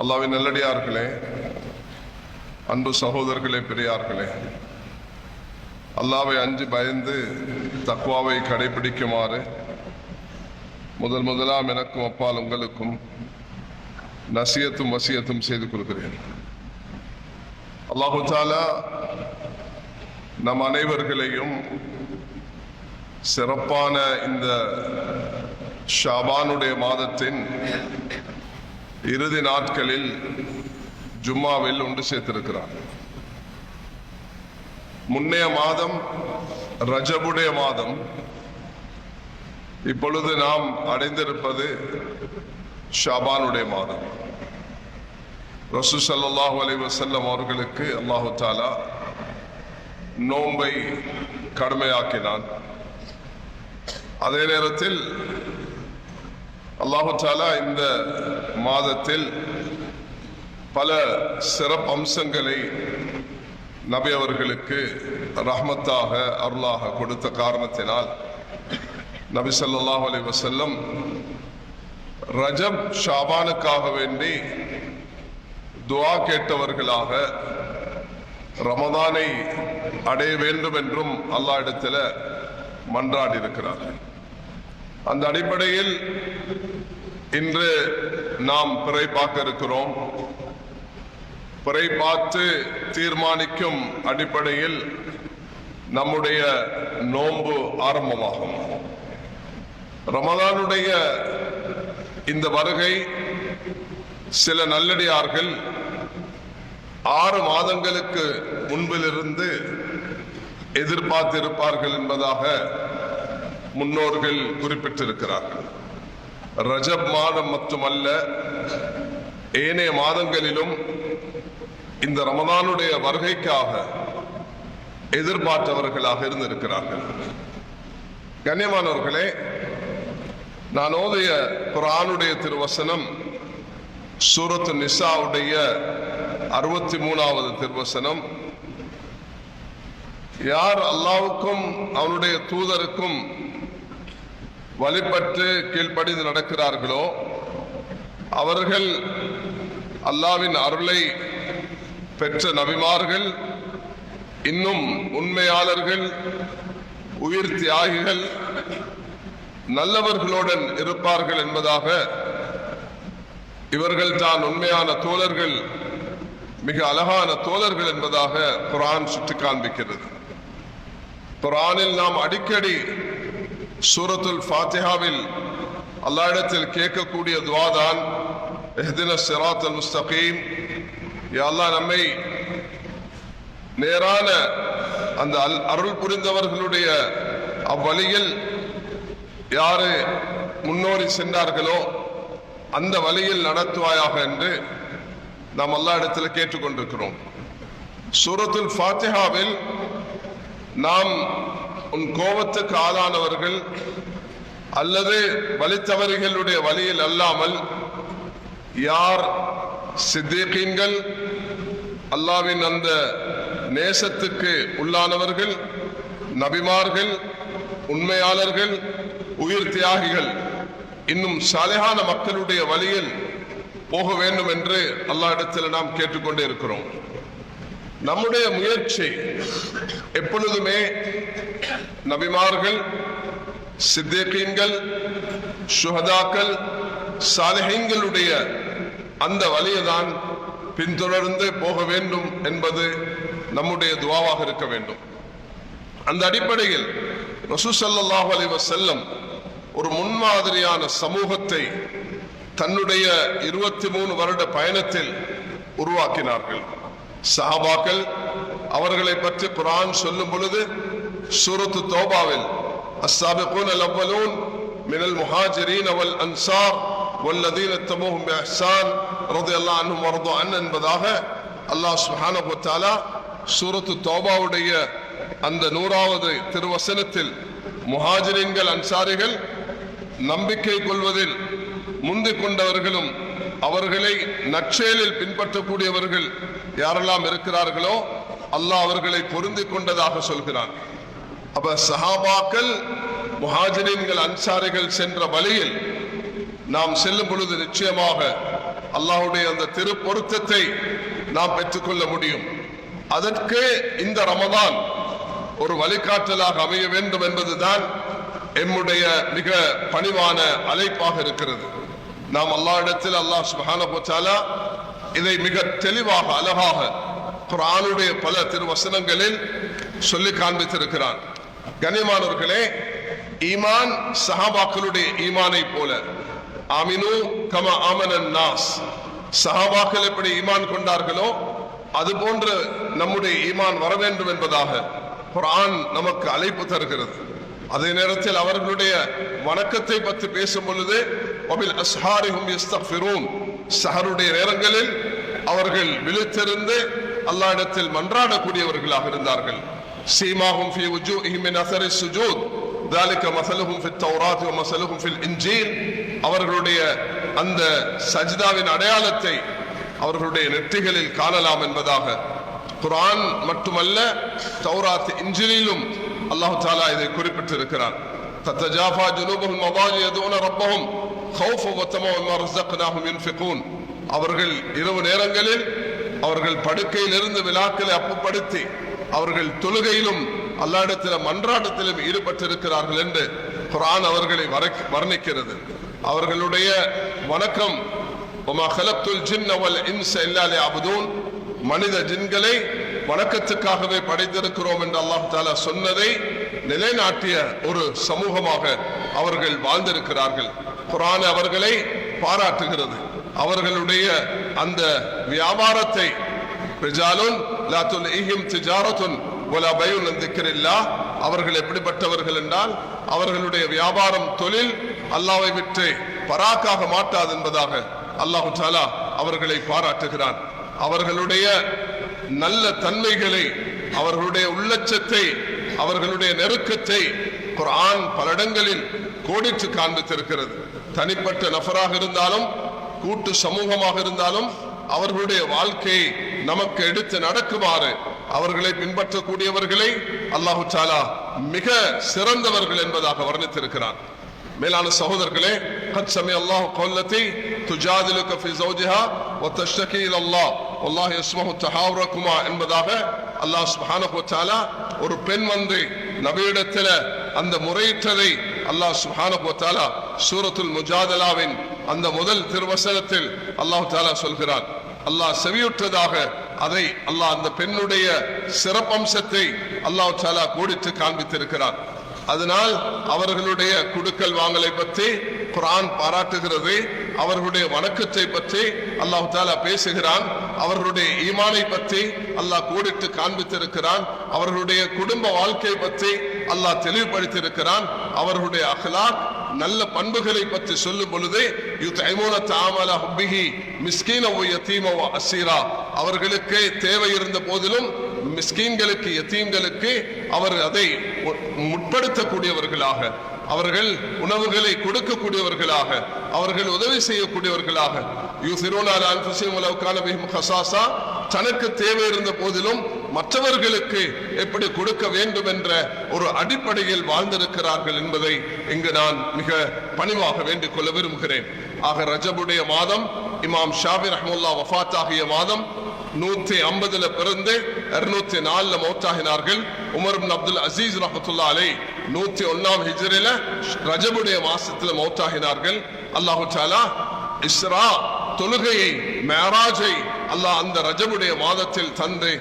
அல்லாஹ்வின் நல்லடியார்களே, அன்பு சகோதரர்களே, பெரியார்களே, அல்லாஹ்வை அஞ்சு பயந்து தக்வாவை கடைபிடிக்குமாறு முதலாம் எனக்கும் அப்பால் உங்களுக்கும் நசியத்தும் வசியத்தும் செய்து கொள்கிறேன். அல்லாஹு தஆலா நம் அனைவர்களையும் சிறப்பான இந்த ஷாபானுடைய மாதத்தின் இறுதி நாட்களில் ஜும்மாவில் ஒன்று சேர்த்திருக்கிறார். முன்னைய மாதம் ரஜபுடைய மாதம், இப்பொழுது நாம் அடைந்திருப்பது ஷாபானுடைய மாதம். ரசூல் ஸல்லல்லாஹு அலைஹி வஸல்லம் அவர்களுக்கு அல்லாஹு தஆலா நோன்பை கடுமையாக்கினான். அதே நேரத்தில் அல்லாஹு தஆலா இந்த மாதத்தில் பல சிறப்பு அம்சங்களை நபி அவர்களுக்கு ரஹ்மத்தாக அருளாக கொடுத்த காரணத்தினால் நபி ஸல்லல்லாஹு அலைஹி வஸல்லம் ரஜப் ஷாபானுக்காக வேண்டி துஆ கேட்டவர்களாக ரமதானை அடைய வேண்டும் என்றும் அல்லாஹ் இடத்துல மன்றாடி இருக்கிறார்கள். அந்த அடிப்படையில் இன்று நாம் பிறை பார்க்க இருக்கிறோம். பிறை பார்த்து தீர்மானிக்கும் அடிப்படையில் நம்முடைய நோன்பு ஆரம்பமாகும். ரமதானுடைய இந்த வருகை சில நல்லடியார்கள் 6 மாதங்களுக்கு முன்பிலிருந்து எதிர்பார்த்திருப்பார்கள் என்பதாக முன்னோர்கள் குறிப்பிட்டிருக்கிறார்கள். ரஜப் மாதம் மட்டுமல்ல, ஏனைய மாதங்களிலும் இந்த ரமதானுடைய வருகைக்காக எதிர்பார்த்தவர்களாக இருந்திருக்கிறார்கள். கண்ணியமானவர்களே, நான் ஓதிய குர்ஆனுடைய திருவசனம் சூரத்து நிசாவுடைய 63வது திருவசனம். யார் அல்லாஹ்வுக்கும் அவனுடைய தூதருக்கும் வழிபட்டு கீழ்ப்படிந்து நடக்கிறார்களோ அவர்கள் அல்லாஹ்வின் அருளை பெற்ற நபிமார்கள், இன்னும் உண்மையாளர்கள், உயிர் தியாகிகள், நல்லவர்களுடன் இருப்பார்கள் என்பதாக இவர்கள் தான் உண்மையான தோழர்கள், மிக அழகான தோழர்கள் என்பதாக குர்ஆன் சுட்டி காண்பிக்கிறது. குர்ஆனில் நாம் அடிக்கடி சூரத்துல் ஃபாத்திஹாவில் அல்லாஹ்விடத்தில் கேட்கக்கூடிய துஆ தான் இஹ்தினஸ் ஸிராத்தல் முஸ்தகீம். யா அல்லாஹ், நம்மை நேரான அந்த அருள் புரிந்தவர்களுடைய அவ்வழியில் யாரு முன்னோறி சென்றார்களோ அந்த வழியில் நடத்துவாயாக என்று நாம் அல்லாஹ் இடத்துல கேட்டுக்கொண்டிருக்கிறோம். சூரத்துல் ஃபாத்திஹாவில் நாம் உன் கோபத்துக்கு ஆளானவர்கள் அல்லது வழித்தவர்களுடைய வழியில் அல்லாமல் யார் சித்தீகீன்கள், அல்லாஹ்வின் அந்த நேசத்துக்கு உள்ளானவர்கள், நபிமார்கள், உண்மையாளர்கள், உயிர் தியாகிகள், இன்னும் சாலிஹான மக்களுடைய வழியில் போக வேண்டும் என்று அல்லாஹ் இடத்தில் நாம் கேட்டுக்கொண்டே இருக்கிறோம். நம்முடைய முயற்சி எப்பொழுதுமே நபிமார்கள், சித்தீகீன்கள், ஷுஹதாக்கள், சாலிஹீன்களுடைய அந்த வழியைதான் பின்தொடர்ந்து போக வேண்டும் என்பது நம்முடைய துஆவாக இருக்க வேண்டும். அந்த அடிப்படையில் ரசூல் ஸல்லல்லாஹு அலைஹி வஸல்லம் ஒரு முன்மாதிரியான சமூகத்தை தன்னுடைய 23 வருட பயணத்தில் உருவாக்கினார்கள். சஹாபாக்கள் அவர்களை பற்றி குர்ஆன் சொல்லும் பொழுது சூரத்து தௌபாவில் அஸ்ஸாபிகூன அல்-அவ்வலூன் மினல் முஹாஜிரீன வல் அன்சார் வல்லதீன தபூஹும் பிஇஹ்சான் ரலியல்லாஹு அன்ஹும் வரது அன் என்பதாக அல்லாஹ் சுப்ஹானஹு வ தஆலா சூரத்து தௌபாவுடைய அந்த 100வது திருவசனத்தில் முஹாஜிரீன்கள், அன்சாரிகள் நம்பிக்கை கொள்வதில் முந்திக் கொண்டவர்களும் அவர்களை நற்செயலில் பின்பற்றக்கூடியவர்கள் யாரெல்லாம் இருக்கிறார்களோ அல்லாஹ் அவர்களை பொருந்திக் கொண்டதாக சொல்கிறான். அப்ப சஹாபாக்கள், முஹாஜிரீன்கள், அன்சாரிகள் சென்ற வழியில் நாம் செல்லும் பொழுது நிச்சயமாக அல்லாஹ்வுடைய அந்த திரு பொருத்தத்தை நாம் பெற்றுக்கொள்ள முடியும். அதற்கு இந்த ரமதான் ஒரு வழிகாட்டலாக அமைய வேண்டும் என்பதுதான் எம்முடைய மிக பணிவான அழைப்பாக இருக்கிறது. நாம் அல்லாஹ்விடத்தில் அல்லாஹ் சுப்ஹானஹு வ தஆலா இதை மிக தெளிவாக அழகாக குர்ஆனுடைய பல திருவசனங்களில் சொல்லி காண்பித்திருக்கிறான். கண்ணியமானவர்களே, ஈமான் சஹாபாக்களுடைய ஈமானை போல, ஆமினு கமா ஆமனன் நாஸ், சஹாபாக்கள் எப்படி ஈமான் கொண்டார்களோ அதுபோன்று நம்முடைய ஈமான் வர வேண்டும் என்பதாக குர்ஆன் நமக்கு அழைப்பு தருகிறது. அதே நேரத்தில் அவர்களுடைய வணக்கத்தை பற்றி பேசும் பொழுது வபில் அஸ்ஹாரிஹும் யஸ்தக்ஃபிரூன், சஹருடைய நேரங்களில் அவர்கள் விழித்திருந்து அல்லாஹ்விடத்தில் மன்றாடக்கூடியவர்களாக இருந்தார்கள். சீமாஹும் ஃபீ வுஜூஹிஹிம் மின் அஸரி ஸுஜூத் ذلك مثلهم في التوراة ومثلهم في الإنجيل, அவர்களுடைய அந்த சஜ்தாவின் அடையாளத்தை அவர்களுடைய நெற்றிகளில் காணலாம் என்பதாக குர்ஆன் மட்டுமல்ல, தௌராத் இன்ஜிலிலும் அல்லாஹ் தஆலா இதை குறிப்பிட்டிருக்கிறான். தத்தஜாஃபா ஜுனூபுஹும் மதாஜி யதுன ரப்பஹும் கௌஃபன் வ தமஅன் மிம்மா ரஸக்னாஹும் யுன்ஃபிகூன், அவர்கள் இரவு நேரங்களில் அவர்கள் படுக்கையில் இருந்து விலாக்களை அப்புப்படுத்தி அவர்கள் தொழுகையிலும் அல்லாஹ்விடத்தில் மன்றாட்டத்திலும் ஈடுபட்டிருக்கிறார்கள் என்று குர்ஆன் அவர்களை வர்ணிக்கிறது. அவர்களுடைய வணக்கம் வமா கலக்துல் ஜின்ன வல் இன்ஸ இல்லா லியஅபுதூன், மனித ஜின்களை வணக்கத்துக்காகவே படைத்திருக்கிறோம் என்று அல்லாஹ் தஆலா சொன்னதை நிலைநாட்டிய ஒரு சமூகமாக அவர்கள் வாழ்ந்திருக்கிறார்கள். குர்ஆன் அவர்களை பாராட்டுகிறது. அவர்களுடைய அந்த வியாபாரத்தை ரிஜாலுன் லா துல்ஹிஹிம் திஜாரத்துன் வலா பைஉன் அன் திக்ரில்லாஹ், அவர்கள் எப்படிப்பட்டவர்கள் என்றால் அவர்களுடைய வியாபாரம் தொழில் அல்லாஹ்வை விட்டு பராக்காக மாட்டாது என்பதாக அல்லாஹ் தஆலா அவர்களை பாராட்டுகிறான். அவர்களுடைய நல்ல தன்மைகளை, அவர்களுடைய உள்ளச்சத்தை, அவர்களுடைய நெருக்கத்தை குர்ஆன் பல இடங்களில் கோடிட்டு காண்பித்திருக்கிறது. தனிப்பட்ட நபராக இருந்தாலும் கூட்டு சமூகமாக இருந்தாலும் அவர்களுடைய வாழ்க்கையை நமக்கு எடுத்து நடக்குமாறு அவர்களை பின்பற்றக்கூடியவர்களை அல்லாஹு தஆலா மிக சிறந்தவர்கள் என்பதாக வர்ணித்திருக்கிறான். மேலான சகோதரர்களே, قد سمع الله قولتي تجادلك في زوجها وتشتكي الى الله والله يسمع تحاوركما என்பதாக அல்லாஹ் சுப்ஹானஹு வ தஆலா ஒரு பெண் வந்து நபியிடத்தில் அந்த முறையிட்டதை அல்லாஹ் சுப்ஹானஹு வ தஆலா சூரத்துல் முஜாதலாவின் அந்த முதல் திருவசனத்தில் அல்லாஹ் தஆலா சொல்கிறான். அல்லாஹ் செவியுற்றதாக அதை அல்லாஹ் அந்த பெண்ணுடைய சிறப்பம்சத்தை அல்லாஹ் தஆலா கோடிட்டு காண்பித்திருக்கிறார். அதனால் அவர்களுடைய குடுக்கல் வாங்கலை பற்றி குர்ஆன் பாராட்டுகிறது. அவர்களுடைய வணக்கத்தை பற்றி அல்லாஹ் தஆலா பேசுகிறான். அவர்களுடைய ஈமானை பற்றி அல்லாஹ் கோடிட்டு காண்பித்திருக்கிறான். அவர்களுடைய குடும்ப வாழ்க்கை பற்றி அல்லாஹ் தெளிவுபடுத்தியிருக்கிறான். அவர்களுடைய அக்லாக் நல்ல பண்புகளை பற்றி சொல்லும் பொழுது யுத்இமூன தஆமல ஹுப்பிஹி மிஸ்கீன வ யதீம வ அஸீரா, அவர்களுக்கு தேவை இருந்த போதிலும் மிஸ்கீன்களுக்கு யதீம்களுக்கு அவர் அதை முற்படுத்தக்கூடியவர்களாக, அவர்கள் உணவுகளை கொடுக்கக்கூடியவர்களாக, அவர்கள் உதவி செய்யக்கூடியவர்களாக, யூசிரூன அலா அன்ஃபுஸிஹிம் வலவ் கான பிஹிம் கஸாஸா, தனக்கு தேவை இருந்த போதிலும் மற்றவர்களுக்கு எப்படி கொடுக்க வேண்டும் என்ற ஒரு அடிப்படையில் வாழ்ந்திருக்கிறார்கள் என்பதை இங்கு நான் மிக பணிவாக வேண்டிக் கொள்ள விரும்புகிறேன். ஆக ரஜபுடைய மாதம், இமாம் ஷாஃபி ரஹ்மத்துல்லாஹ் வஃபாத் ஆகிய மாதம், 150 பிறந்து 204 மௌத்தாகினார்கள். உமர் இப்னு அப்துல் அசீஸ் ரஹ்மத்துல்லாஹி அலைஹி 101 ஹிஜ்ரில ரஜபுடைய மாசத்தில் மௌத்தாகினார்கள். அல்லாஹ் தஆலா இஸ்ரா தொழுகையை, மேராஜை அல்லாஹ் அந்த ரஜபுடைய மாதத்தில் தந்து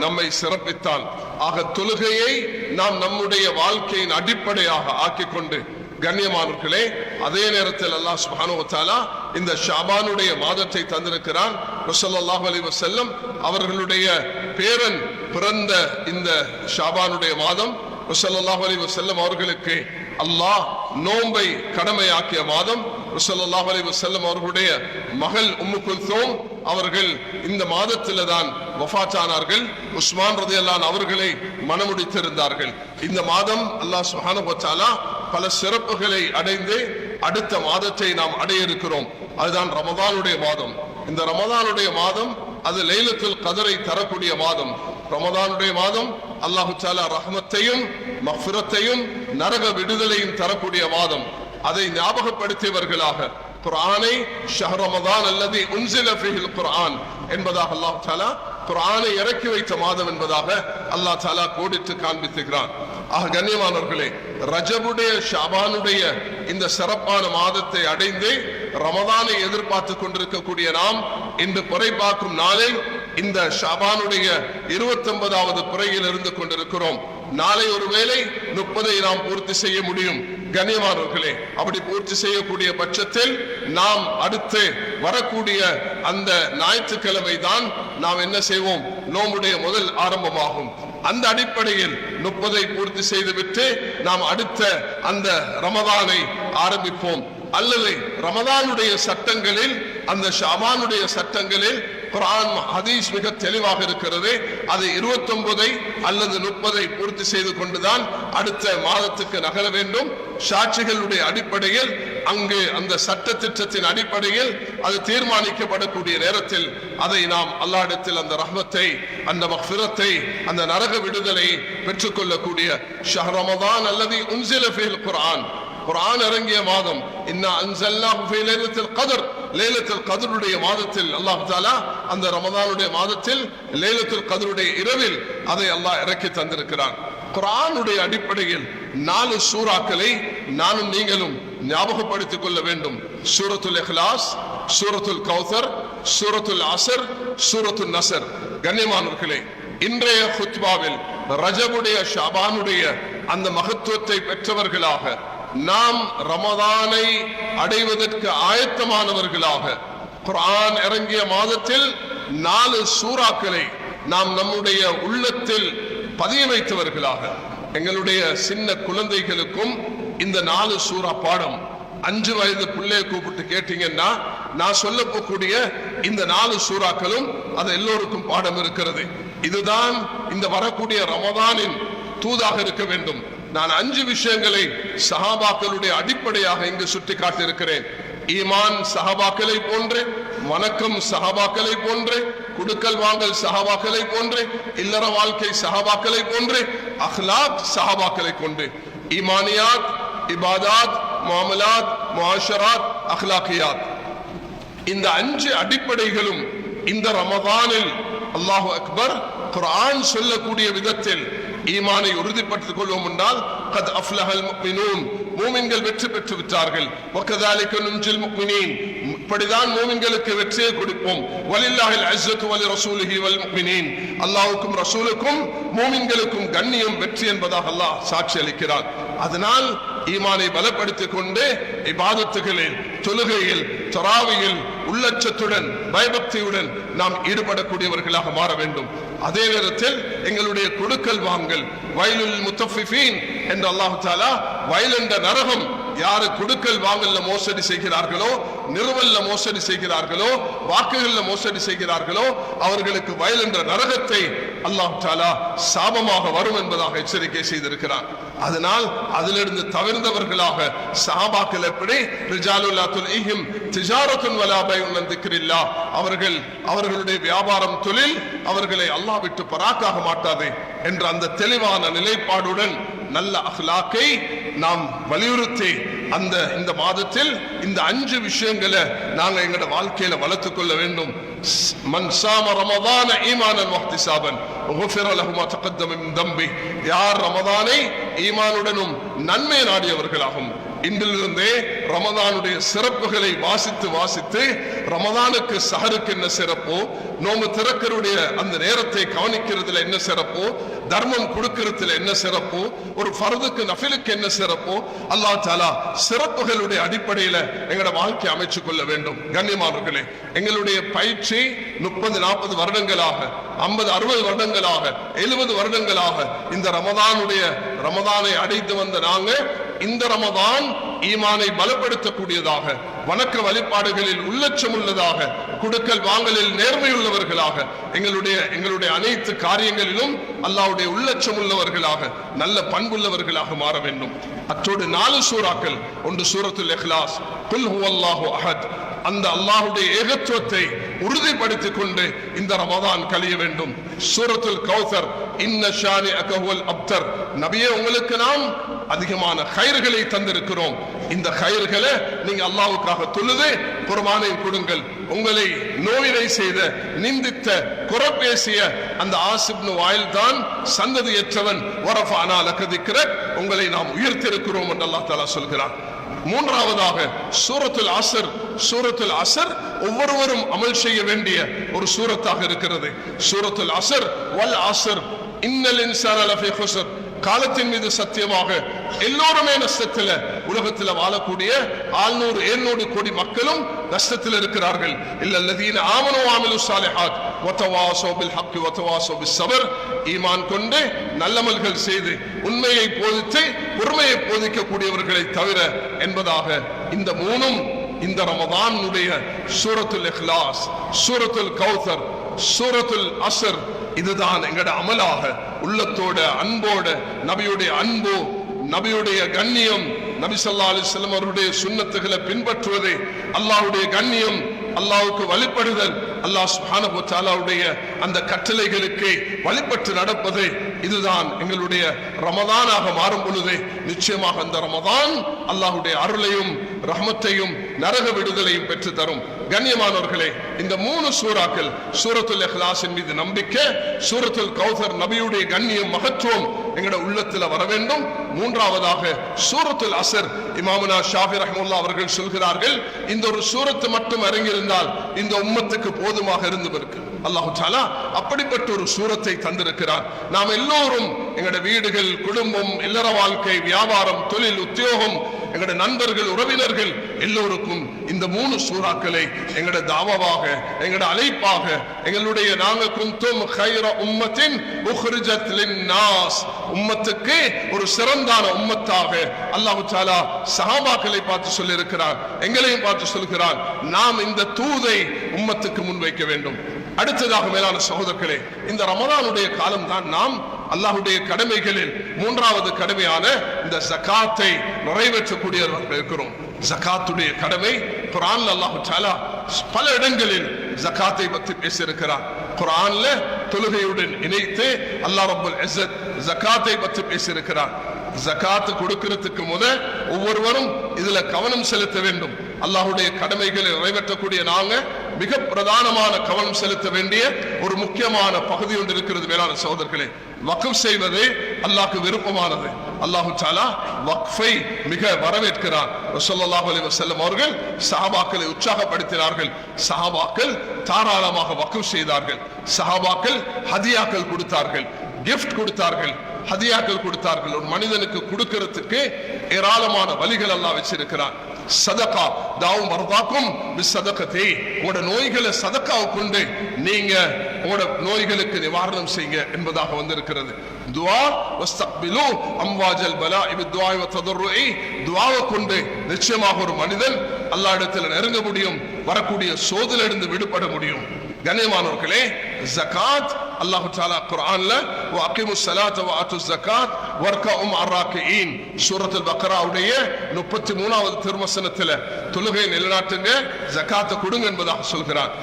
நம்மை சிறப்பித்தான். ஆக தொழுகையை நாம் நம்முடைய வாழ்க்கையின் அடிப்படையாக ஆக்கிக் கொண்டு, கண்ணியமானவர்களே, அதே நேரத்தில் அல்லாஹ் சுப்ஹானஹு வ தஆலா இந்த ஷாபானுடைய மாதத்தை தந்திருக்கிறான். ஸல்லல்லாஹு அலைஹி வஸல்லம் அவர்களுடைய பேரன் பிறந்த இந்த ஷாபானுடைய மாதம் ஸல்லல்லாஹு அலைஹி வஸல்லம் அவர்களுக்கு அல்லாஹ் நோன்பை கடமையாக்கிய மாதம். ஸல்லல்லாஹு அலைஹி வஸல்லம் அவர்களுடைய மகள் உம்மு குல்தூம் அவர்கள் இந்த மாதத்தில் தான் வஃபாத் ஆனார்கள். உஸ்மான் ரலியல்லாஹு அன்ஹு அவர்களை மணமுடித்திருந்தார்கள். இந்த மாதம் அல்லாஹ் சுப்ஹானஹு வ தஆலா பல சிறப்புகளை அடைந்து அடுத்த மாதத்தை நாம் அடைய இருக்கிறோம். அதுதான் ரமதானுடைய மாதம். இந்த ரமதானுடைய மாதம் அது லைலத்துல் கத்ரை தரக்கூடிய மாதம். ரமதானுடைய மாதம் அல்லாஹ் தஆலா ரஹ்மத்தையும் மக்ஃபிரத்தையும் நரக விடுதலையும் தரக்கூடிய மாதம். அதை ஞாபகப்படுத்தியவர்களாக குர்ஆனை ஷஹ்ர் ரமதான் அல்லதி உன்சில ஃபீஹில் குர்ஆன் என்பதாக அல்லாஹ் தஆலா குர்ஆனை இறக்கி வைத்த மாதம் என்பதாக அல்லாஹ் தஆலா கோடிட்டு காண்பித்துகிறான். ஆக கண்ணியமானவர்களே, ரஜபுடைய ஷாபானுடைய இந்த சிறப்பான மாதத்தை அடைந்து ரமதானை எதிர்பார்த்து கொண்டிருக்கக்கூடிய நாம் இன்று பிறை பார்க்கும் நாளில் இந்த ஷாபானுடைய 29வது பிறையில் இருந்து கொண்டிருக்கிறோம். நாளை ஒருவேளை 30 நாம் பூர்த்தி செய்ய முடியும். கண்ணியமானவர்களே, அப்படி பூர்த்தி செய்யக்கூடிய பட்சத்தில் நாம் அடுத்து வரக்கூடிய அந்த ஞாயிற்றுக்கிழமை தான் நாம் என்ன செய்வோம், நோம்புடைய முதல் ஆரம்பமாகும். அந்த அடிப்படையில் 30 பூர்த்தி செய்துவிட்டு நாம் அடுத்த அந்த ரமதானை ஆரம்பிப்போம். அல்லது ரமதானுடைய சட்டங்களில், அந்த ஷாபானுடைய சட்டங்களில் குர்ஆன் ஹதீஸ் மிக தெளிவாக இருக்கிறது. அது 29 அல்லது 30 பூர்த்தி செய்து கொண்டுதான் அடுத்த மாதத்துக்கு நகர வேண்டும். சாட்சிகளுடைய அடிப்படையில், அங்கு அந்த சட்ட திட்டத்தின் அடிப்படையில் அது தீர்மானிக்கப்படக்கூடிய நேரத்தில் அதை நாம் அல்லாஹ்விடத்தில் அந்த ரஹ்மத்தை, அந்த மக்ஃபிரத்தை, அந்த நரக விடுதலை பெற்றுக்கொள்ளக்கூடிய ஷஹ்ர் ரமதான் அல்லது உன்சில ஃபீல் குர்ஆன், குர்ஆன் இறங்கிய மாதம், இன்னா அன்ஸல்னாஹு ஃபீ லைலத்துல் கத்ர், லைலத்துல் கத்ருடைய மாதத்தில் அல்லாஹ் தஆலா அந்த ரமதானுடைய மாதத்தில் லைலத்துல் கத்ருடைய இரவில் அதை அல்லாஹ் இறக்கி தந்திருக்கிறான். குர்ஆனுடைய அடிப்படையில் 4 சூறாக்களை நானும் நீங்களும் ஞாபகப்படுத்திக் கொள்ள வேண்டும். சூரத்துல் இக்லாஸ், சூரத்துல் கௌசர், சூரத்துல் அஸ்ர், சூரத்துல் நஸ்ர். கண்ணியமானவர்களே, இன்றைய குத்பாவில் ரஜபுடைய ஷாபானுடைய அந்த மகத்துவத்தை பெற்றவர்களாக, நாம் ரமதானை அடைவதற்கு ஆயத்தமானவர்களாக, குர்ஆன் இறங்கிய மாதத்தில் 4 சூறாக்களை நாம் நம்முடைய உள்ளத்தில் பதிய வைத்தவர்களாக, எங்களுடைய சின்ன குழந்தைகளுக்கும் இந்த 4 சூறா பாடம், 5 வயது பிள்ளையை கூப்பிட்டு கேட்டீங்கன்னா நான் சொல்ல போகக்கூடிய இந்த 4 சூறாக்களும் அது எல்லோருக்கும் பாடம் இருக்கிறது. இதுதான் இந்த வரக்கூடிய ரமதானின் தூதாக இருக்க வேண்டும். நான் 5 விஷயங்களை சஹாபாக்களுடைய அடிப்படையாக இங்கு சுட்டி காட்டியிருக்கிறேன். ஈமான் சஹாபாக்களை போன்று, வணக்கம் சஹாபாக்களை போன்று, குடுக்கல் வாங்கல் சஹாபாக்களை போன்று, இல்லற வாழ்க்கை சஹாபாக்களை போன்று, அஹ்லாக் சஹாபாக்களை கொண்டு, ஈமானியாத், இபாதாத், முஅமலாத், முஆஷராத், அஹ்லாகியாத், இந்த 5 அடிப்படைகளும் இந்த ரமதானில் அல்லாஹு அக்பர் குர்ஆன் சொல்லக்கூடிய விதத்தில் ஈமானை உறுதிப்படுத்திக் கொள்வோம் என்றால், கத் அஃப்லஹல் முஃமினூன், மூமின்கள் வெற்றி பெற்று விட்டார்கள். வகதாலிக நுன்ஜில் முஃமினீன், இப்படிதான் மூமின்களுக்கு வெற்றியை கொடுப்போம். வலில்லாஹில் அஸ்ஸத்து வலி ரசூலிஹி வல் முஃமினீன், அல்லாஹ்வுக்கும் ரசூலுக்கும் மூமின்களுக்கும் கண்ணியம் வெற்றி என்பதாக அல்லாஹ் சாட்சி அளிக்கிறான். அதனால் ஈமானை பலப்படுத்திக் கொண்டு இபாதத்துகளில், தொழுகையில், தராவியில் உள்ளச்சத்துடன் பயபக்தியுடன் நாம் ஈடுபடக்கூடியவர்களாக மாற வேண்டும். அதே நேரத்தில் எங்களுடைய கொடுக்கல் வாங்கல், வயலுல் முத்தஃபிஃபீன் என்று அல்லாஹ் தஆலா, வயல் என்ற நரகம், யாரு கொடுக்கல் வாங்கல்ல மோசடி செய்கிறார்களோ, நிறுவல்ல மோசடி செய்கிறார்களோ, வாக்குகள்ல மோசடி செய்கிறார்களோ, அவர்களுக்கு வயல் என்ற நரகத்தை அல்லாஹ் தஆலா சாபமாக வரும் என்பதாக எச்சரிக்கை செய்திருக்கிறார். அதனால் அதிலிருந்து தவிர்ந்தவர்களாக சஹாபாக்கள் எப்படி, ரிஜாலுல்லா துல்ஹிம் திஜாரத்துன் வலா பைஉன் அன் திக்ரில்லாஹ், அவர்களுடைய வியாபாரம், தொழில் அவர்களை அல்லாஹ் விட்டு பராக்காக மாட்டாது என்ற அந்த தெளிவான நிலைப்பாடுடன் நல்ல அஹ்லாக்கை நாம் வலியுறுத்தி இந்த மாதத்தில் இந்த 5 விஷயங்களை நாங்க எங்களோட வாழ்க்கையில வளர்த்துக் கொள்ள வேண்டும். மன் ஸாம ரமதான ஈமானன் வஹ்திசாபன் குஃபிர லஹு மா தகத்தம மின் தம்பி, யார் ரமதானை ஈமானுடனும் நன்மை நாடியவர்களாகும். இன்றிலிருந்தே ரமதானுடைய சிறப்புகளை வாசித்து வாசித்து, ரமதானுக்கு சஹருக்கு என்ன சிறப்போ, நோம்பு திறக்கருடைய அந்த நேரத்தை கவனிக்கிறதுல என்ன சிறப்போ, தர்மம் கொடுக்கிறதுல என்ன சிறப்போ, ஒரு ஃபர்துக்கு நஃபிலுக்கு என்ன சிறப்போ, அல்லாஹ் தஆலா சிறப்புகளுடைய அடிப்படையில் எங்களோட வாழ்க்கை அமைச்சுக் கொள்ள வேண்டும். கண்ணியமானவர்களே, எங்களுடைய பயிற்சி 30-40 வருடங்களாக, 50-60 வருடங்களாக, 70 வருடங்களாக இந்த ரமதானை அடைத்து வந்த நாங்க இந்த ரமதான் ஈமானை பலப்படுத்தக்கூடியதாக, வணக்க வழிபாடுகளில் உள்ளச்சம் உள்ளதாக, குடுக்கல் வாங்கலில் நேர்மையுள்ளவர்களாக, எங்களுடைய அனைத்து காரியங்களிலும் அல்லாஹ்வுடைய உள்ளச்சம் உள்ளவர்களாக, நல்ல பண்புள்ளவர்களாக மாற வேண்டும். அத்தோடு 4 சூறாக்கள், ஒன்று சூரத்துல் இக்லாஸ், குல் ஹுவல்லாஹு அஹத், அந்த அல்லாஹ்வுடைய ஏகத்துவத்தை உறுதிப்படுத்திக் கொண்டு இந்த ரமதான் கழிய வேண்டும். சூரத்துல் கௌசர், இன்ன ஷானிஅக ஹுவல் அப்தர், நபியே உங்களுக்கு நாம் அதிகமான கைர்களை தந்திருக்கிறோம், இந்த கயிறுகளை நீங்க அல்லாஹ்வுக்காக தொழுது குர்பானை கொடுங்கள். உங்களை நோவினை செய்த, நிந்தித்த, குறப்பேசிய அந்த ஆசிப் வாயில் தான் சந்ததியற்றவன். வரஃபஅனா லக திக்ரக், உங்களை நாம் உயர்த்திருக்கிறோம் என்று அல்லாஹ் தஆலா சொல்கிறான். மூன்றாவதாக சூரத்துல் அஸ்ர். சூரத்துல் அஸ்ர் ஒவ்வொருவரும் அமல் செய்ய வேண்டிய ஒரு சூரத்தாக இருக்கிறது. சூரத்துல் அஸ்ர், வல் அஸ்ர் இன்னல் இன்சான லஃபீ குஸ்ர், காலத்தின் மீது சத்தியமாக எல்லோருமே நஷ்டத்தில், உலகத்தில் வாழக்கூடிய 600-700 கோடி மக்களும் நஷ்டத்தில் இருக்கிறார்கள். இல்லல்லதீன ஆமனு வஅமிலு ஸாலிஹாத் வதவாஸௌ பில் ஹக்கி வதவாஸௌ பிஸ் ஸப்ர், ஈமான் கொண்டு நல்லமல்கள் செய்து உண்மையை போதித்து பொறுமையை போதிக்கக்கூடியவர்களை தவிர என்பதாக இந்த மூணும் இந்த ரமதானுடைய சூரத்துல் இக்லாஸ், சூரத்துல் கௌசர், சூரத்துல் அஸ்ர், இதுதான் எங்கட அமலாக உள்ளத்தோட அன்போட நபியுடைய அன்பு, நபியுடைய கண்ணியம், நபி ஸல்லல்லாஹு அலைஹி வஸல்லம் அவருடைய சுன்னத்துகளை பின்பற்றுவது, அல்லாஹ்வுடைய கண்ணியம், அல்லாஹ்வுக்கு வழிபடுதல், அல்லாஹ் சுப்ஹானஹு வ தஆலாவுடைய அந்த கட்டளைகளுக்கு வழிபட்டு நடப்பது, இதுதான் எங்களுடைய ரமதானாக மாறும் பொழுது நிச்சயமாக அந்த ரமதான் அல்லாஹ்வுடைய அருளையும் ரஹ்மத்தையும் நரக விடுதலையும் பெற்று தரும். கண்ணியமானவர்களே, இந்த 3 சூறாக்கள், சூரத்துல் இக்லாஸின் மீது நம்பிக்கை, சூரத்துல் கௌசர் நபியுடைய கண்ணியம் மகத்துவம் எங்கட உள்ளத்தில் வர வேண்டும். மூன்றாவதாக சூரத்துல் அஸ்ர், இமாமுனா ஷாஃபி ரஹ்மத்துல்லாஹி அவர்கள் சொல்கிறார்கள், இந்த ஒரு சூரத்து மட்டும் இறங்கியிருந்தால் இந்த உம்மத்துக்கு போதுமாக இருந்திருக்கு. அல்லாஹ் தஆலா அப்படிப்பட்ட ஒரு சூரத்தை தந்திருக்கிறார். நாம் எல்லோரும் எங்கட வீடுகள், குடும்பம், இல்லற வாழ்க்கை, வியாபாரம், தொழில், உத்தியோகம், எங்கட நண்பர்கள், உறவினர்கள் எல்லோருக்கும் இந்த 3 சூறாக்களை எங்கட தாவவாக, எங்கட அழைப்பாக, எங்களுடைய நாங்க குந்தும் கைர உம்மத்தின் உக்ரிஜத் லின்னாஸ், உம்மத்துக்கு ஒரு சிறந்தான உம்மத்தாக அல்லாஹ் தஆலா சஹாபாக்களை பார்த்து சொல்லி இருக்கிறார், எங்களையும் பார்த்து சொல்கிறார். நாம் இந்த தூதை உம்மத்துக்கு முன்வைக்க வேண்டும். அடுத்ததாக மேலான சகோதரர்களே, இந்த ரமதானுடைய காலம் தான் நாம் அல்லாஹ்வுடைய கடமைகளில் 3வது கடமையான இந்த ஜகாத்தை நிறைவேற்றக்கூடியவர்கள் இருக்கிறோம். ஜகாத்துடைய கடமை குர்ஆன்ல அல்லாஹ் தஆலா பல இடங்களில் ஜகாத்தை பற்றி பேசியிருக்கிறார். குர்ஆன்ல தொழுகையுடன் இணைத்து அல்லாஹ் ரப்பல் இஸ்ஸத் ஜகாத்தை பற்றி பேசியிருக்கிறார். ஜகாத் கொடுக்கிறதுக்கு ஒவ்வொருவரும் இதுல கவனம் செலுத்த வேண்டும். அல்லாஹ்வுடைய கடமைகளை நிறைவேற்றக்கூடிய நாங்க மிக பிரதானமான கவனம் செலுத்த வேண்டிய ஒரு முக்கியமான பகுதி ஒன்று இருக்கிறது. மேலான சகோதரர்களே, வக்ஃப் செய்வது அல்லாஹ்க்கு விருப்பமானது. அல்லாஹ் தஆலா வக்ஃபை மிக வரவேற்கிறார். ஸல்லல்லாஹு அலைஹி வஸல்லம் அவர்கள் சஹாபாக்களை உற்சாகப்படுத்தினார்கள். சஹாபாக்கள் தாராளமாக வக்ஃப் செய்தார்கள். சஹாபாக்கள் ஹதியாக்கள் கொடுத்தார்கள், கிஃப்ட் கொடுத்தார்கள், ஹதியாக்கள் கொடுத்தார்கள். ஒரு மனிதனுக்கு கொடுக்கிறதுக்கு ஏராளமான வழிகள் அல்லாஹ் வச்சிருக்கிறார். சதகா தாவு மர்தாக்கும் பிஸ்ஸதகதி, உங்களோட நோய்களை சதகாவை கொண்டு நீங்க உங்களோட நோய்களுக்கு நிவாரணம் செய்யுங்க என்பதாக வந்திருக்கிறது. துஆ வஸ்தக்பிலு அம்வாஜல் பலாஇ பிதுஆஇ வததர்ருஇ, துஆவை கொண்டு நிச்சயமாக ஒரு மனிதன் அல்லாஹ்விடத்தில் நெருங்க முடியும், வரக்கூடிய சோதனையிலிருந்து விடுபட முடியும். கண்ணியமானவர்களே, ஜகாத் அல்லாஹ் தஆலா குர்ஆன்ல வஅகிமுஸ் ஸலாத வஆத்துஸ் ஜகாத் வர்கஉ மஅர்ராகிஈன், சூரத்துல் பக்ராவுடைய 33வது திருவசனத்தில் தொழுகை நிலைநாட்டுங்க, ஜகாத்தை கொடுங்க என்பதாக சொல்கிறார்.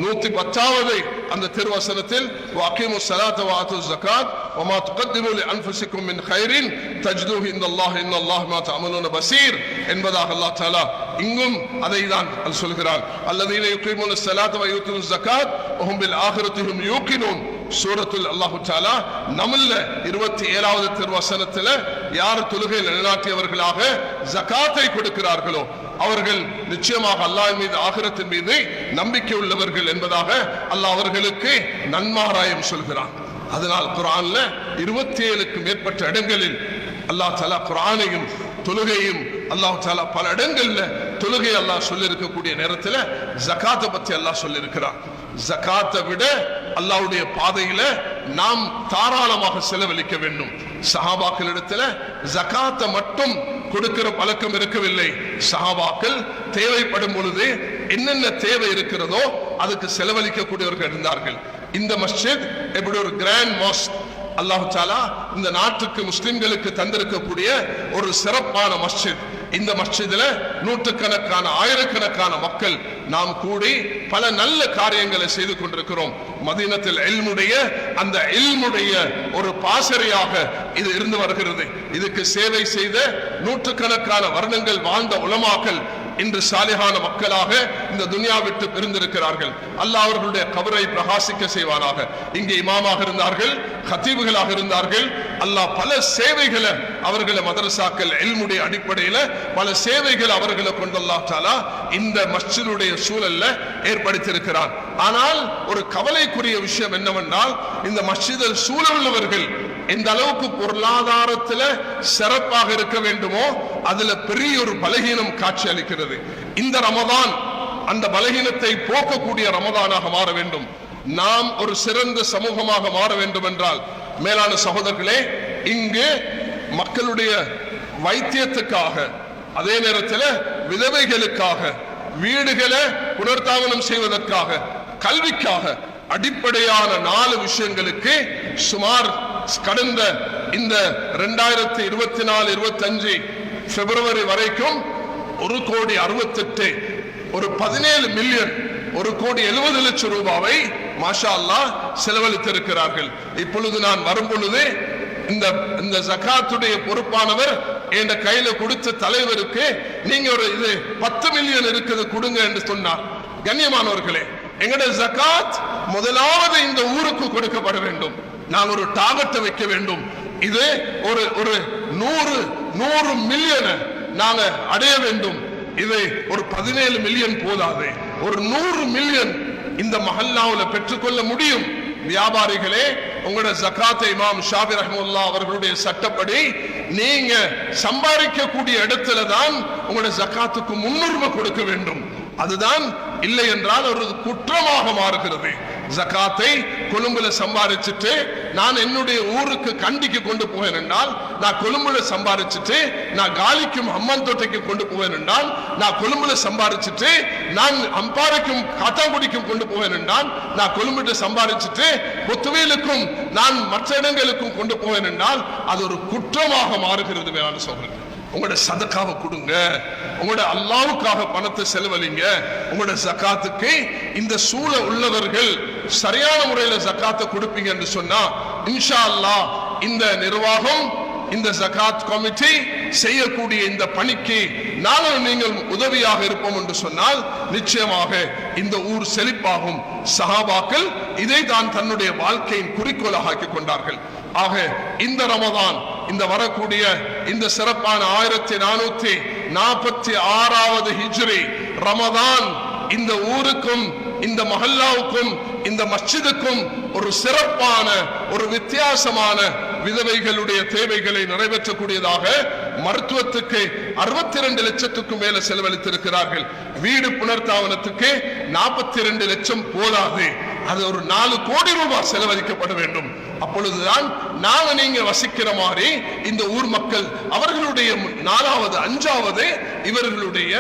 110வது அந்த திருவசனத்தில் வஅகிமுஸ் ஸலாத வஆத்துஸ் ஜகாத் வமா துகத்திமு லிஅன்ஃபுசிக்கும் மின் கைரின் தஜ்துஹு இன்தல்லாஹி இன்னல்லாஹ மா தஅமலூன பஸீர் என்பதாக அல்லாஹ் தஆலா இங்கும் அதை தான் சொல்கிறார். அல்லதீன யுகீமுனஸ் ஸலாத வ யூதுனஸ் ஜகாத் வஹும் பில் ஆகிரத்தி ஹும் யூகினூன், சூரத்துல் அல்லாஹ் தஆலா நம்ல 27வது திருவசனத்தில் யார் தொழுகை நிலைநாட்டியவர்களாக ஜகாத்தை கொடுக்கிறார்களோ அவர்கள் நிச்சயமாக அல்லாஹ் மீது, ஆகிரத்தின் மீது நம்பிக்கை உள்ளவர்கள் என்பதாக அல்லாஹ் அவர்களுக்கு நன்மாராயம் சொல்கிறான். அதனால் குர்ஆன்ல 27க்கும் மேற்பட்ட இடங்களில் அல்லாஹ் தஆலா குர்ஆனையும் தொழுகையும் அல்லாஹ் தஆலா பல இடங்கள்ல தொழுகை அல்லாஹ் சொல்லி இருக்கக்கூடிய நேரத்தில் ஜகாத்தை பற்றி அல்லாஹ் சொல்லி இருக்கிறார். ஜகாத்தை விட அல்லாஹ்வுடைய பாதையில நாம் தாராளமாக செலவழிக்க வேண்டும். சஹாபாக்களிடத்துல ஜகாத்தை மட்டும் கொடுக்கிற பழக்கம் இருக்கவில்லை. சஹாபாக்கள் தேவைப்படும் பொழுது என்னென்ன தேவை இருக்கிறதோ அதுக்கு செலவழிக்கக்கூடியவர்கள் இருந்தார்கள். இந்த மஸ்ஜித் எப்படி ஒரு கிராண்ட் மாஸ்க் அல்லாஹ் தஆலா இந்த நாட்டுக்கு முஸ்லிம்களுக்கு தந்திருக்கக்கூடிய ஒரு சிறப்பான மஸ்ஜித். இந்த மஸ்ஜிதில் நூற்றுக்கணக்கான ஆயிரக்கணக்கான மக்கள் நாம் கூடி பல நல்ல காரியங்களை செய்து கொண்டிருக்கிறோம். மதீனத்தில் இல்முடைய அந்த இல்முடைய ஒரு பாசறையாக இது இருந்து வருகிறது. இதுக்கு சேவை செய்த நூற்றுக்கணக்கான வருடங்கள் வாழ்ந்த உலமாக்கள் இன்று சாலிஹான மக்களாக இந்த துனியா விட்டு பிரிந்திருக்கிறார்கள். அல்லாஹ் அவர்களுடைய கபரை பிரகாசிக்க செய்வானாக. இங்கே இமாமாக இருந்தார்கள், கத்தீபுகளாக இருந்தார்கள். அல்லாஹ் பல சேவைகளை அவர்களை மதரசாக்கள் இல்முடைய அடிப்படையில பல சேவைகள் அவர்களை கொண்டு அல்லாஹ் தஆலா இந்த மஸ்ஜிதுடைய சூழல்ல ஏற்படுத்தியிருக்கிறார். ஆனால் ஒரு கவலைக்குரிய விஷயம் என்னவென்றால், இந்த மஸ்ஜிதில் சூழலுள்ளவர்கள் எந்த அளவுக்கு பொருளாதாரத்தில் சிறப்பாக இருக்க வேண்டுமோ அதுல பெரிய ஒரு பலகீனம் காட்சி அளிக்கிறது. இந்த ரமதான் அந்த பலகீனத்தை போக்கக்கூடிய ரமதானாக மாற வேண்டும். நாம் ஒரு சிறந்த சமூகமாக மாற வேண்டும் என்றால், மேலான சகோதரர்களே, இங்கு மக்களுடைய வைத்தியத்துக்காக, அதே நேரத்தில் விதவைகளுக்காக, வீடுகளை புனர்தாவனம் செய்வதற்காக, கல்விக்காக அடிப்படையான 4 விஷயங்களுக்கு சுமார் கடந்த இந்த 2024-25 பிப்ரவரி வரைக்கும் 1,68,00,000 ஒரு 17 மில்லியன் 1,70,00,000 ரூபாவை மாஷா அல்லாஹ் செலவழித்திருக்கிறார்கள். இப்பொழுது நான் வரும் பொழுது இந்த ஜகாத்துடைய பொறுப்பானவர் என் கையில கொடுத்த தலைவருக்கு நீங்க ஒரு இது 10 மில்லியன் இருக்குது கொடுங்க என்று சொன்னார். கண்ணியமானவர்களே, எங்கட ஜகாத் முதலாவது இந்த ஊருக்கு கொடுக்கப்பட வேண்டும். நாங்கள் ஒரு டார்கெட்டை வைக்க வேண்டும். இது ஒரு 100 மில்லியனை நாங்க அடைய வேண்டும். இது ஒரு 17 மில்லியன் போதாது, ஒரு 100 மில்லியன் இந்த மஹல்லாவுல பெற்றுக்கொள்ள முடியும். வியாபாரிகளே, உங்களோட ஜகாத்தை இமாம் ஷாஃபி ரஹ்மத்துல்லாஹ் அவர்களுடைய சட்டப்படி நீங்க சம்பாதிக்கக்கூடிய இடத்துல தான் உங்களோட ஜகாத்துக்கு முன்னுரிமை கொடுக்க வேண்டும். அதுதான் இல்லை என்றால் ஒரு குற்றமாக மாறுகிறது. ஜகாத்தை கொழும்புல சம்பாதிச்சுட்டு நான் என்னுடைய ஊருக்கு கண்டிக்கு கொண்டு போவேன் என்றால், நான் கொழும்புல சம்பாதிச்சுட்டு நான் காலிக்கும் அம்மன் தோட்டைக்கு கொண்டு போவேன் என்றால், நான் கொழும்புல சம்பாதிச்சுட்டு நான் அம்பாறைக்கும் காத்தாங்குடிக்கும் கொண்டு போவேன் என்றால், நான் கொழும்புல சம்பாதிச்சுட்டு பொத்துவேலுக்கும் நான் மற்ற இடங்களுக்கும் கொண்டு போவேன் என்றால் அது ஒரு குற்றமாக மாறுகிறது. வேளாண் சொல்றேன், உங்களோட சதக்காவை கொடுங்க, உங்களோட அல்லாஹ்வுக்காக பணத்தை செலவழிங்க. உங்களோட ஜகாத்துக்கு இந்த சூழ உள்ளவர்கள் சரியான முறையில ஜகாத்தை கொடுப்பீங்க என்று சொன்னா இன்ஷா அல்லாஹ் இந்த நிர்வாகம், இந்த ஜகாத் கமிட்டி செய்யக்கூடிய இந்த பணிக்கு நானும் நீங்கள் உதவியாக இருப்போம் என்று சொன்னால் நிச்சயமாக இந்த ஊர் செழிப்பாகும். சஹாபாக்கள் இதை தான் தன்னுடைய வாழ்க்கையின் குறிக்கோளாக ஆக்கிக் கொண்டார்கள். ஆக இந்த ரமதான், இந்த வரக்கூடிய இந்த சிறப்பான 1446வது ஹிஜ்ரி ரமதான் இந்த ஊருக்கும் இந்த மஹல்லாவுக்கும் இந்த மஸ்ஜிதுக்கும் ஒரு சிறப்பான ஒரு வித்தியாசமான விதவைகளுடைய தேவைகளை நிறைவேற்றக்கூடியதாக மருத்துவத்துக்கு 62 லட்சத்துக்கும் மேல செலவழித்திருக்கிறார்கள். வீடு புனர்தாவனத்துக்கு 42 லட்சம் போதாது, அது ஒரு 4 கோடி ரூபாய் செலவழிக்கப்பட வேண்டும். அப்பொழுதுதான் நாங்க நீங்க வசிக்கிற மாதிரி இந்த ஊர் மக்கள் அவர்களுடைய 4வது 5வது இவர்களுடைய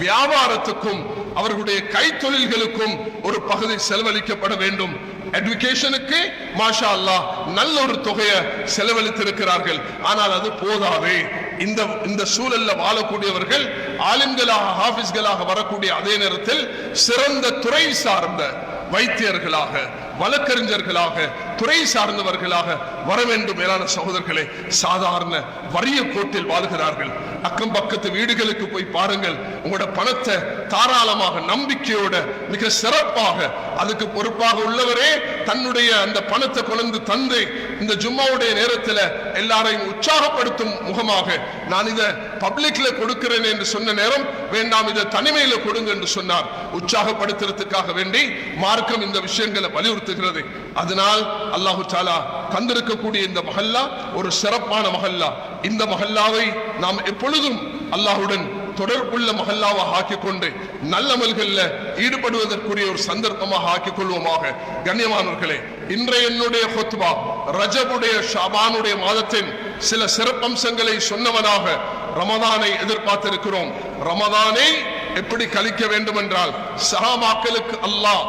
வியாபாரத்துக்கும் அவர்களுடைய கைத்தொழில்களுக்கும் ஒரு பகுதி செலவழிக்கப்பட வேண்டும். எஜுகேஷனுக்கு மாஷா அல்லாஹ் நல்ல ஒரு தொகையை செலவழித்திருக்கிறார்கள். ஆனால் அது போதாது. இந்த சூழல்ல வாழக்கூடியவர்கள் ஆலிம்களாக ஹாஃபிஸ்களாக வரக்கூடிய அதே நேரத்தில் சிறந்த துறை சார்ந்த வைத்தியர்களாக, வழக்கறிஞர்களாக, துறை சார்ந்தவர்களாக வர வேண்டும். மேலான சகோதரர்களே, சாதாரண வறிய கோட்டில் வாழ்கிறார்கள். அக்கம் பக்கத்து வீடுகளுக்கு போய் பாருங்கள். உங்களோட பணத்தை தாராளமாக நம்பிக்கையோட மிக சிறப்பாக அதுக்கு பொறுப்பாக உள்ளவரே தன்னுடைய அந்த பணத்தை கொண்டு தந்து இந்த ஜும்மாவுடைய நேரத்தில் எல்லாரையும் உற்சாகப்படுத்தும் முகமாக நான் இதை பப்ளிக்ல கொடுக்கிறேன் என்று சொன்ன நேரம் வேண்டாம், இதை தனிமையில கொடுங்க என்று சொன்னார். உற்சாகப்படுத்துறதுக்காக வேண்டி மார்க்கம் இந்த விஷயங்களை வலியுறுத்துகிறது. அதனால் அல்லாஹு தஆலா தந்திருக்கக்கூடிய இந்த மஹல்லா ஒரு சிறப்பான மஹல்லா. இந்த மஹல்லாவை நாம் எப்பொழுதும் அல்லாஹுடன் தொடர்புள்ள மஹல்லாவாக ஆக்கிக் கொண்டு நல்லமல்களில் ஈடுபடுவதற்குரிய ஒரு சந்தர்ப்பமாக ஆக்கிக் கொள்வோமாக. கண்ணியமானவர்களே, இன்றைய என்னுடைய ஹுத்பா ரஜபுடைய ஷாபானுடைய மாதத்தின் சில சிறப்பம்சங்களை சொன்னவனாக ரமதானை எதிர்பார்த்திருக்கிறோம். ரமதானை எப்படி கழிக்க வேண்டும் என்றால், சஹாபாக்களுக்கு அல்லாஹ்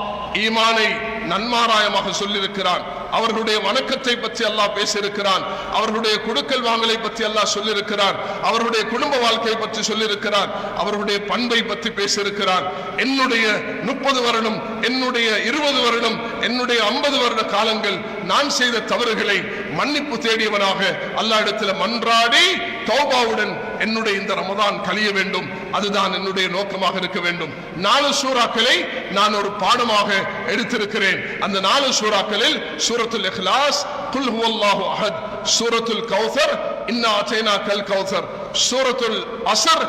ஈமானை நன்மாராயமாக சொல்லியிருக்கிறான். அவர்களுடைய வணக்கத்தை பற்றி அல்லாஹ் பேசியிருக்கிறான், அவர்களுடைய கொடுக்கல் வாங்கலை பற்றி அல்லாஹ் சொல்லியிருக்கிறான், அவர்களுடைய குடும்ப வாழ்க்கையை பற்றி சொல்லியிருக்கிறான், அவர்களுடைய பண்பை பற்றி பேசியிருக்கிறான். என்னுடைய 30 வருடம், என்னுடைய 20 வருடம், என்னுடைய 50 வருட காலங்கள் நான் செய்த தவறுகளை மன்னிப்பு தேடியவனாக அல்லாஹ் இடத்துல மன்றாடி தௌபாவுடன் என்னுடைய இந்த ரமதான் கழிய வேண்டும். அதுதான் என்னுடைய நோக்கமாக இருக்க வேண்டும். 4 சூறாக்களை நான் ஒரு பாடமாக எடுத்திருக்கிறேன். அந்த 4 சூறாக்களில் சூரத்துல் இக்லாஸ், குல் ஹுவல்லாஹு அஹத், சூரத்துல் கௌசர், இன்னா அதைனாக்கல் கௌசர், சூரத்துல் அஸ்ர்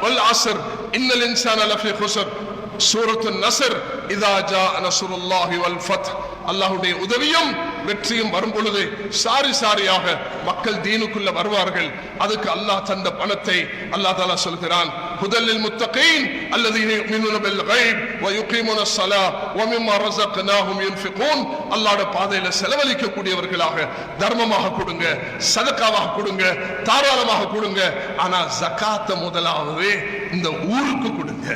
வல் அஸ்ர், இன்னல் இன்சான லஃபீ குஸ்ர், சூரத்துன் நஸ்ர், இதா ஜாஅ நஸ்ருல்லாஹி வல் ஃபத். அல்லாஹ்வுடைய உதவியும் வெற்றியும் வரும் பொழுது சாரி சாரியாக மக்கள் தீனுக்குள்ள வருவார்கள். அதுக்கு அல்லாஹ் தந்த பணத்தை அல்லாஹ் தஆலா சொல்கிறான், ஹுதல்லில் முத்தகீன் அல்லதீன யுமினூன பில் கைப் வ யுகீமுன ஸலாஹ் வ மிம்மா ரஸக்னாஹும் யுன்ஃபிகூன். அல்லாஹ்வுடைய பாதையில செலவழிக்க கூடியவர்களாக தர்மமாக கொடுங்க, சதகாவாக கொடுங்க, தாராளமாக கொடுங்க. ஆனா ஜகாத் முதலாவது இந்த ஊருக்கு கொடுங்க.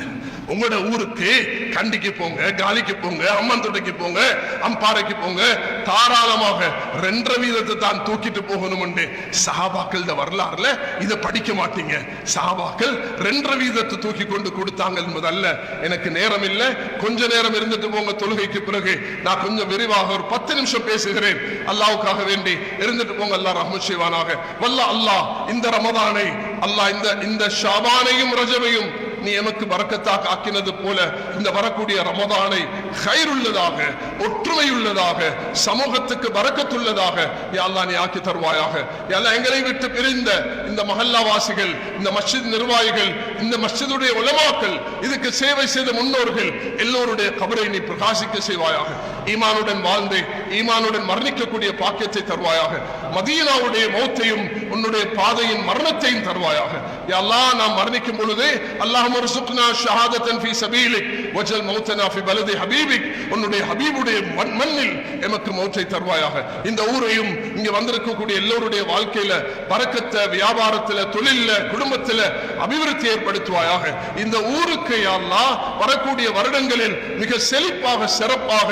உங்களோட ஊருக்கு கண்டிக்கு போங்க, காலிக்கு போங்க, அம்மன்தொடைக்கு போங்க, அம்பாறைக்கு போங்க, தாராளமாக 2% தான் தூக்கிட்டு போகணும் என்று சஹாபாக்கள் வரலாறுல இதை படிக்க மாட்டீங்க. சஹாபாக்கள் 2% தூக்கி கொண்டு கொடுத்தாங்க என்பதல்ல. எனக்கு நேரம் இல்லை, கொஞ்ச நேரம் இருந்துட்டு போங்க. தொழுகைக்கு பிறகு நான் கொஞ்சம் விரிவாக ஒரு 10 நிமிஷம் பேசுகிறேன். அல்லாஹ்வுக்காக வேண்டி இருந்துட்டு போங்க. அல்லாஹ் ரஹ்மத் செய்வானாக. வல்லாஹ் அல்லாஹ் இந்த ரமதானை, அல்லாஹ் இந்த ஷாபானையும் ரஜபையும் நீ எமக்கு பரக்கத்தாக ஆக்கினது போல இந்த வரக்கூடிய ரமதானை கைருள்ளதாக, ஒற்றுமையுள்ளதாக, சமூகத்துக்கு பரக்கத்துள்ளதாக யா அல்லாஹ் நீ ஆக்கி தருவாயாக. யா அல்லாஹ் எங்களை விட்டு பிரிந்த இந்த மஹல்லாவாசிகள், இந்த மஸ்ஜித் நிர்வாகிகள், இந்த மஸ்ஜிதுடைய உலமாக்கள், இதுக்கு சேவை செய்த முன்னோர்கள் எல்லோருடைய கபரை நீ பிரகாசிக்க செய்வாயாக. ஈமானுடன் வாழ்ந்து ஈமானுடன் மரணிக்கக்கூடிய பாக்கியத்தை தருவாயாக. மதீனாவுடைய மௌத்தையும் உன்னுடைய பாதையின் மரணத்தையும் தருவாயாக. யா அல்லாஹ் நாம் மரணிக்கும் பொழுது அல்லாஹ் ارزقنا شهادة في سبيلك وجل موتنا في بلد حبيبك. உன்னுடைய ஹபீபுடைய மண்ணில் எமக்கு மௌத்தை தருவாயாக. இந்த ஊரையும் இங்க வந்திருக்கக்கூடிய எல்லோருடைய வாழ்க்கையில பரக்கத்தை, வியாபாரத்துல, தொழில்ல, குடும்பத்துல அபிவிருத்தி ஏற்படுத்துவாயாக. இந்த ஊருக்கு யா அல்லாஹ் வரக்கூடிய வருடங்களில் மிக செழிப்பாக, சிறப்பாக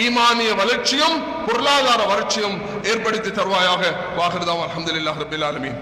ஈமானிய வளர்ச்சியும் பொருளாதார வளர்ச்சியும் ஏற்படுத்தி தருவாயாக. வாஹிர் தஅவானா அல்ஹம்துலில்லாஹி ரப்பில் ஆலமீன்.